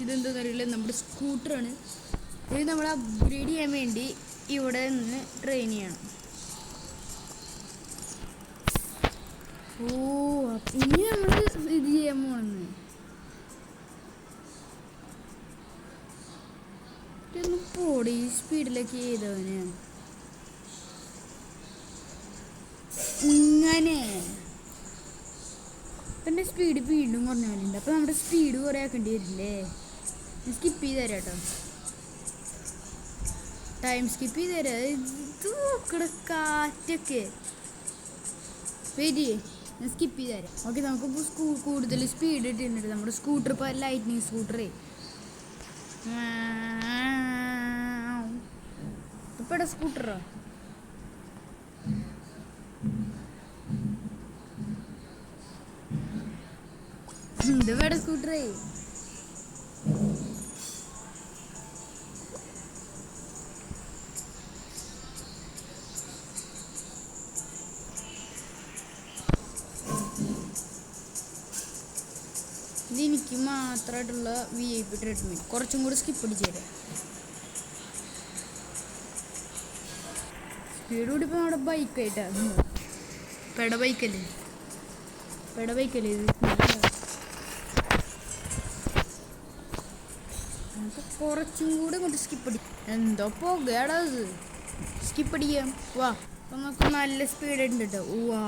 ഇതെന്താണെന്ന് അറിയില്ല, നമ്മുടെ സ്കൂട്ടറാണ്. ഇത് നമ്മൾ അപ്ഗ്രേഡ് ചെയ്യാൻ വേണ്ടി ഇവിടെ നിന്ന് ട്രെയിൻ ചെയ്യണം. ഓ, ഇനി നമ്മൾ ഇത് ചെയ്യാൻ പോണെന്ന് ഇതൊന്ന് പോടി സ്പീഡിലേക്ക് ചെയ്തവന് ഇങ്ങനെ എൻ്റെ സ്പീഡ് വീണ്ടും കുറഞ്ഞാലുണ്ട്. അപ്പോൾ നമ്മുടെ സ്പീഡ് കുറേ ആക്കേണ്ടി വരില്ലേ? സ്കിപ്പ് ചെയ്ത് തരാം കേട്ടോ, ടൈം സ്കിപ്പ് ചെയ്ത് തരാം. ഇത് നോക്കട കാറ്റൊക്കെ വരി, ഞാൻ സ്കിപ്പ് ചെയ്ത് തരാം. ഓക്കെ, നമുക്കിപ്പോൾ കൂടുതൽ സ്പീഡ് ഇട്ടിട്ടുണ്ട്. നമ്മുടെ സ്കൂട്ടർ ഇപ്പോൾ ലൈറ്റ്നിങ് സ്കൂട്ടറേ. ഇപ്പോൾ സ്കൂട്ടറോ ഇത് വേടെ സ്കൂട്ടറേ. ഇതെനിക്ക് മാത്രമായിട്ടുള്ള VIP ട്രീറ്റ്മെൻറ്റ്. കുറച്ചും കൂടി സ്കിപ്പ് അടിച്ച് തരാം. സ്പീഡ് കൂടി ഇപ്പോൾ നമ്മുടെ ബൈക്കായിട്ടാണ്. പെട ബൈക്കല്ലേ ഇത്. നമുക്ക് കുറച്ചും കൂടെ ഇങ്ങോട്ട് സ്കിപ്പ് അടിക്കാം. എന്തോ പോകേടാ അത്, സ്കിപ്പ് അടിക്കാം. വാ, അപ്പം നമുക്ക് നല്ല സ്പീഡ് ഉണ്ട് കേട്ടോ. വാ,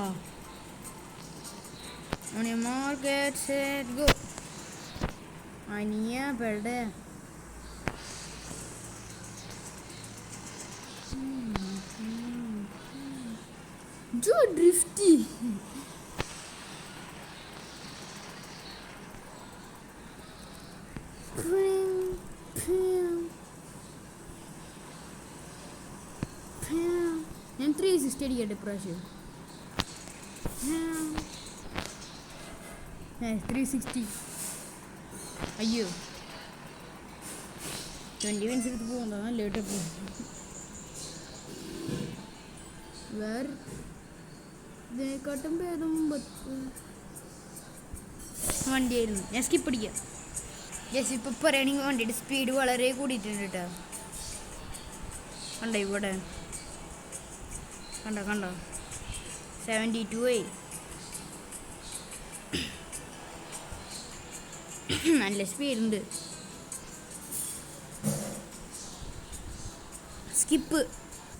ഗോ അനിയ പെട. ഡ്രിഫ്റ്റി ഞാൻ 360 അടിക്കട്ടെ ഇപ്രാവശ്യം. 360. അയ്യോ, 20 മിനിറ്റ്സ് എടുത്ത് പോകുന്നതാ ലേട്ട് പോകും. വേറെ ഇതിനെക്കാട്ടും ഭേദം വണ്ടിയായിരുന്നു. ഞാൻ സ്കിപ്പ് അടിക്കാം. യെസ്, ഇപ്പം പറയുകയാണെങ്കിൽ വണ്ടിയുടെ സ്പീഡ് വളരെ കൂടിയിട്ടുണ്ട് കേട്ടോ. കണ്ടോ ഇവിടെ, കണ്ടോ 72 ആയി. നല്ല സ്പീഡുണ്ട്. സ്കിപ്പ്,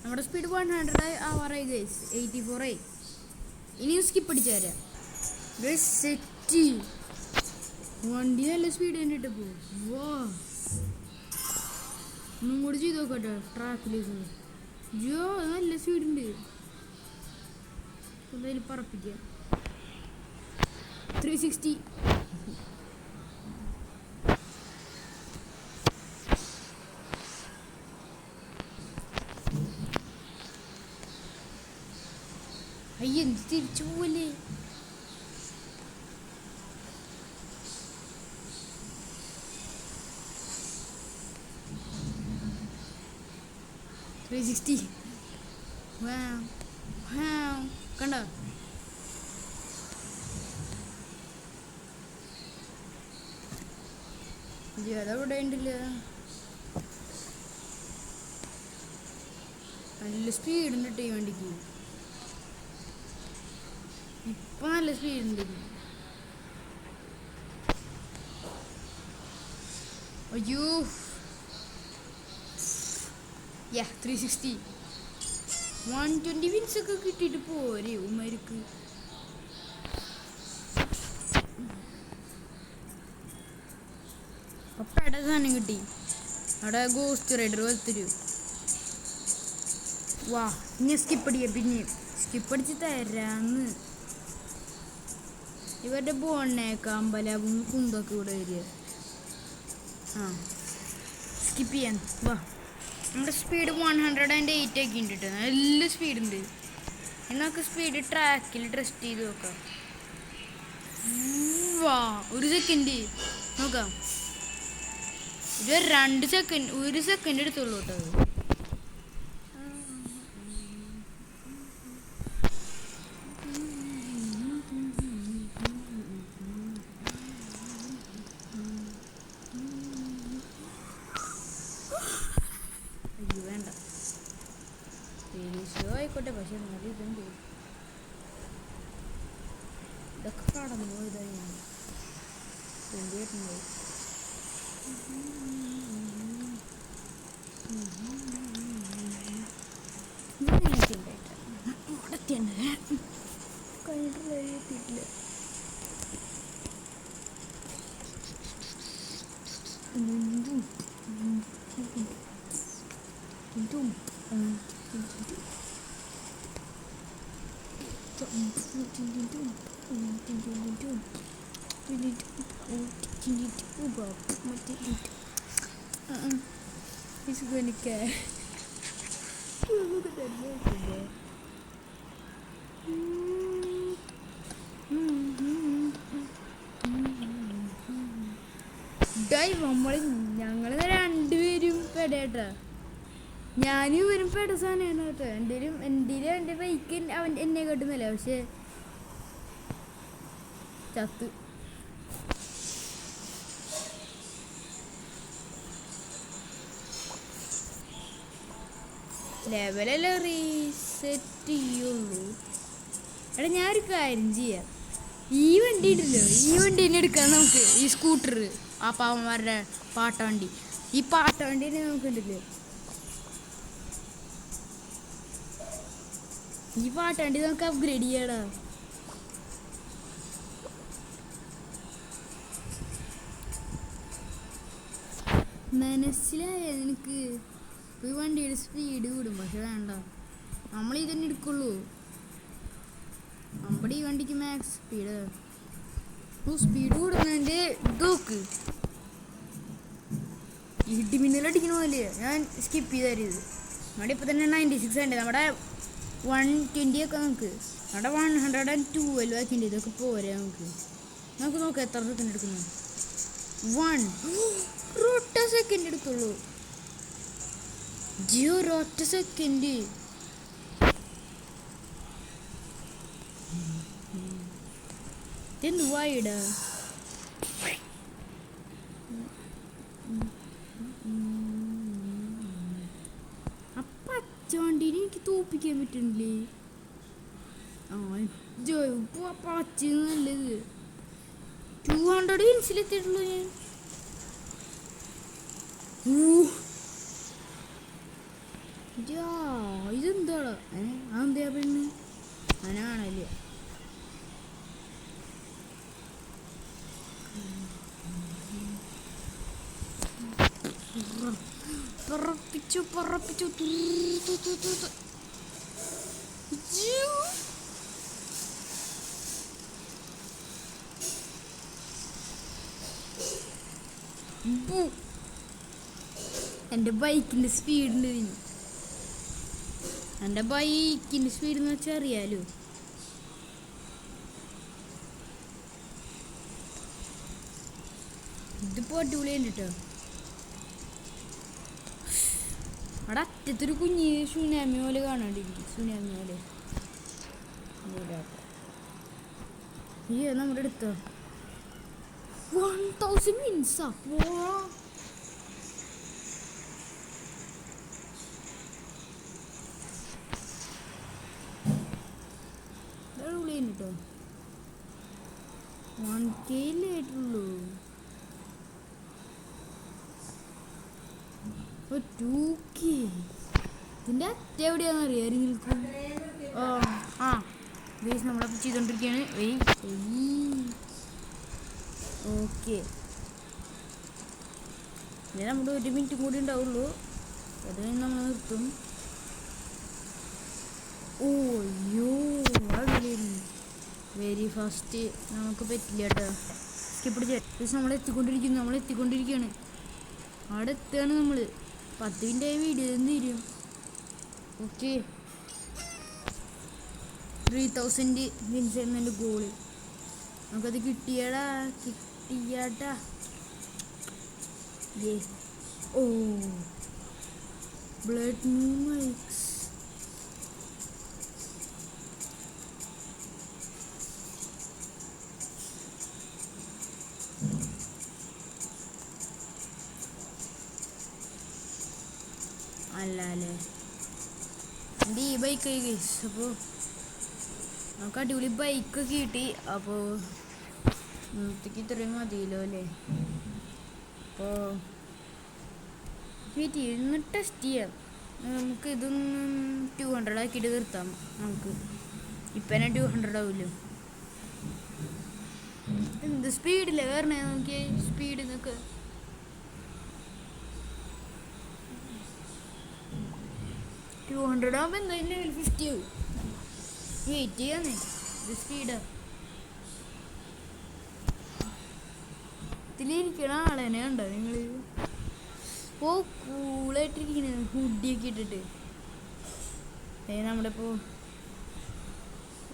നമ്മുടെ സ്പീഡ് 100 ആവാറായി ഗൈസ്. 84 ആയി. ഇനിയും സ്കിപ്പ് അടിച്ചു തരാം ഗൈസ്. സെറ്റ് വണ്ടി നല്ല സ്പീഡ് കണ്ടിട്ട് പോകും. വാ, ഒന്നും കൂടി ചെയ്ത് നോക്കട്ടെ ട്രാക്കിലേക്ക്. ജോ, നല്ല സ്പീഡുണ്ട്. എന്തായാലും പറപ്പിക്കാം. 360. അയ്യ, എന്ത് തിരിച്ചു പോവല്ലേ? കണ്ടോ, അതവിടെ ഉണ്ടല്ലോ. നല്ല സ്പീഡുണ്ട് കേട്ടോ ഈ വണ്ടിക്ക്. ഇപ്പൊ നല്ല സ്പീഡുണ്ട്. അയ്യോ, 360. 120 മിനിറ്റ്സ് ഒക്കെ കിട്ടിയിട്ട് പോരെ ഉമ്മർക്ക്. പെട സാധനം കിട്ടി. അവിടെ ഗോസ്റ്റ് റൈഡർ വത്തരു. വാ, ഇനി സ്കിപ്പ് അടിക്കാം. പിന്നെ സ്കിപ്പ് അടിച്ച് തരാന്ന്. ഇവരുടെ ബോണേക്കാമ്പലാവും കുന്തൊക്കെ ഇവിടെ വരിക. സ്കിപ്പ് ചെയ്യാൻ. വാ, നമ്മുടെ സ്പീഡ് 108 ഒക്കെ ഉണ്ട് കേട്ടോ. നല്ല സ്പീഡുണ്ട്. ഇനി നമുക്ക് സ്പീഡ് ട്രാക്കിൽ ടെസ്റ്റ് ചെയ്ത് നോക്കാം. വാ, 1 സെക്കൻഡ് നോക്കാം. ഇത് 2 സെക്കൻഡ്, 1 സെക്കൻഡ് എടുത്തുള്ളൂ കേട്ടോ. ആയിക്കോട്ടെ, പക്ഷെ എന്നാലും ഇതുണ്ട്. ഇതൊക്കെ കടന്നു പോയതാ ഞാൻ കൊണ്ടുവരുന്നത്. കഴിഞ്ഞിട്ടില്ല. He's gonna care. Look at that motion there. ഞങ്ങൾ രണ്ടുപേരും പെടേട്ടാ. ഞാനും ഇവരും പെട സാധനമാണ് കേട്ടോ. എൻ്റെ ബൈക്ക് അവൻ എന്നെ കെട്ടുന്നില്ല, പക്ഷെ ചത്ത്. ലെവലെല്ലാം റീസെറ്റ് ചെയ്യുള്ളൂ. എടാ ഞാനൊരു കാര്യം ചെയ്യാം, ഈ വണ്ടി ഉണ്ടല്ലോ, ഈ വണ്ടി തന്നെ എടുക്കാം നമുക്ക്. ഈ സ്കൂട്ടർ, ആ പാവന്മാരുടെ പാട്ടവണ്ടി, ഈ പാട്ടവണ്ടി തന്നെ നമുക്കുണ്ടല്ലോ. ഈ പാട്ടവണ്ടി നമുക്ക് അപ്ഗ്രേഡ് ചെയ്യടാ. മനസ്സിലായ നിനക്ക്? ഈ വണ്ടിയുടെ സ്പീഡ് കൂടും, പക്ഷെ വേണ്ട, നമ്മൾ ഇതന്നെ എടുക്കുള്ളൂ. നമ്മുടെ ഈ വണ്ടിക്ക് മാക്സ് സ്പീഡ്. സ്പീഡ് കൂടുന്നതിൻ്റെ ഇതൊക്കെ ഇടിമിന്നലടിക്കണ പോലെ ഞാൻ സ്കിപ്പ് ചെയ്തായിരുന്നു. നമ്മുടെ ഇപ്പം തന്നെ 96 ഉണ്ട്. നമ്മുടെ 120 ഒക്കെ നമുക്ക്, നമ്മുടെ 112 ആക്കിൻ്റെ ഇതൊക്കെ പോരാ നമുക്ക്. നോക്കാം എത്ര സെക്കൻഡ് എടുക്കുന്നു. 1 സെക്കൻഡ് എടുത്തുള്ളൂ. ഒരൊറ്റ സെക്കൻഡ്. എന്തുവായിടാ ആ പച്ചവണ്ടീനെ എനിക്ക് തോപ്പിക്കാൻ പറ്റുന്നില്ലേ? പച്ച നല്ലത്. 200 ഇൻസിലെത്തിയിട്ടുള്ളൂ ഞാൻ. ഇതെന്താടാ? അതെന്താ പെണ്ണ് അങ്ങനാണല്ലേ? പറപ്പിച്ചു എൻ്റെ ബൈക്കിൻ്റെ സ്പീഡിന് കഴിഞ്ഞു. എൻ്റെ ബൈക്കിൻ്റെ സ്പീഡ് എന്ന് വെച്ചാൽ അറിയാലോ. ഇതിപ്പോൾ അടിപൊളിയുണ്ട് കേട്ടോ. അവിടെ അറ്റത്തൊരു കുഞ്ഞ് സുനാമി പോലെ കാണാണ്ടിരിക്കും. സുനാമി പോലെ നമ്മുടെ അടുത്തോ 1000 മിനിറ്റ്സാ. കേട്ടോ 1K ആയിട്ടുള്ളൂ. 2K ഇതിൻ്റെ അറ്റ എവിടെയാണെന്ന് അറിയാമെങ്കിൽ ഗൈസ് നമ്മളപ്പോൾ ചെയ്തുകൊണ്ടിരിക്കുകയാണ്. ഓക്കെ, ഇനി നമ്മുടെ 1 മിനിറ്റ് കൂടി ഉണ്ടാവുള്ളൂ. അത് കഴിഞ്ഞ് നമ്മൾ നിർത്തും. വെരി ഫാസ്റ്റ് നമുക്ക് പറ്റില്ല കേട്ടോ. സ്കിപ്പ് ചെയ്ത് നമ്മൾ എത്തിക്കൊണ്ടിരിക്കുകയാണ്. അവിടെ എത്തുകയാണ് നമ്മൾ. 10 മിനിറ്റായി വീഡിയോ തീരും. ഓക്കെ, 3000 വിൻസ് എന്നതിൻ്റെ ഗോള് നമുക്കത് കിട്ടിയാട്ടാ. Blood movements. അല്ലേ എൻ്റെ ഈ ബൈക്കായി ഗൈസ്. അപ്പോൾ നമുക്ക് അടിപൊളി ബൈക്ക് കിട്ടി. അപ്പോൾ ഇന്നത്തേക്ക് ഇത്രയും മതിയല്ലോ അല്ലേ. അപ്പോൾ വെയിറ്റ് ഇന്ന് ടെസ്റ്റ് ചെയ്യാം. നമുക്ക് ഇതൊന്നും 200 ആക്കിയിട്ട് നിർത്താം. നമുക്ക് ഇപ്പം തന്നെ 200 ആവില്ലോ. എന്ത് സ്പീഡില്ല കാരണം നോക്കിയേ സ്പീഡ് എന്നൊക്കെ. ആകുമ്പോൾ എന്തായാലും ലെവൽ 50 ആവും. വെയിറ്റ് ചെയ്യാന്നേ. ഇത് സ്പീഡാ. ഇതിലിരിക്കണ ആളെന്നെ കണ്ടോ നിങ്ങൾ? ഓ കൂളായിട്ടിരിക്കണ ഹുഡിയൊക്കെ ഇട്ടിട്ട്. നമ്മളിപ്പോൾ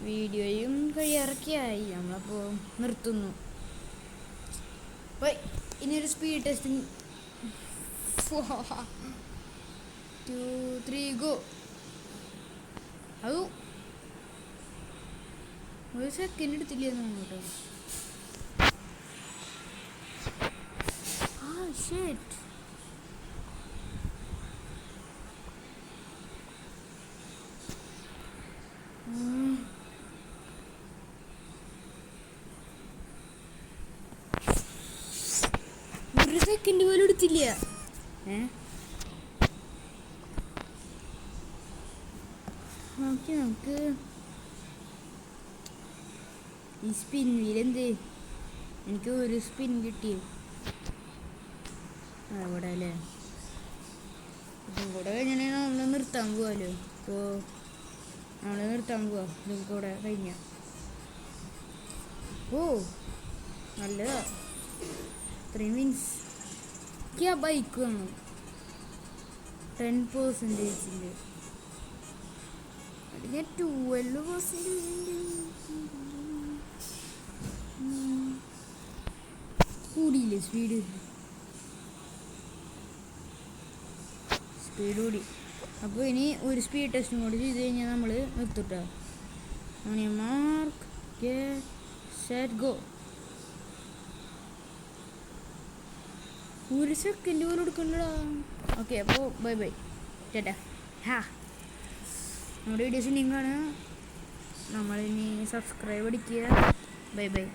വീഡിയോയും കഴിയാറൊക്കെയായി. നമ്മളപ്പോൾ നിർത്തുന്നു. അപ്പോൾ ഇനിയൊരു സ്പീഡ് ടെസ്റ്റിംഗ്. 2 3 ഗോ. അത് ഒരു സെക്കൻഡ് എടുത്തില്ലായിരുന്നു കേട്ടോ. ഷേറ്റ് ഒരു സെക്കൻഡ് പോലും എടുത്തില്ല. നമുക്ക് ഈ സ്പിൻ വീലെന്ത് എനിക്ക് ഒരു സ്പിൻ കിട്ടി അവിടെ അല്ലേ. ഇതും കൂടെ കഴിഞ്ഞാൽ നമ്മൾ നിർത്താൻ പോവാല്ലോ. ഇപ്പോൾ നമ്മൾ നിർത്താൻ പോവാ. ഇതും കൂടെ കഴിഞ്ഞ ഓ നല്ലതാ. ഇത്രയും മീൻസ് ആ ബൈക്ക് വന്നു 10%. അത് ഞാൻ 12% കൂടിയില്ലേ സ്പീഡ് കൂടി. അപ്പോൾ ഇനി ഒരു സ്പീഡ് ടെസ്റ്റും കൂടി ചെയ്ത് കഴിഞ്ഞാൽ നമ്മൾ നിർത്തിട്ടോ. Mark set go. ഒരു സെക്കൻഡ് പോലും എടുക്കണ്ടടാ. ഓക്കെ അപ്പോൾ ബൈ ബൈ ചേട്ടാ. നമ്മുടെ വീഡിയോസ് ഇനിയും കാണുക. നമ്മളിനി സബ്സ്ക്രൈബ് അടിക്കുക. Bye by.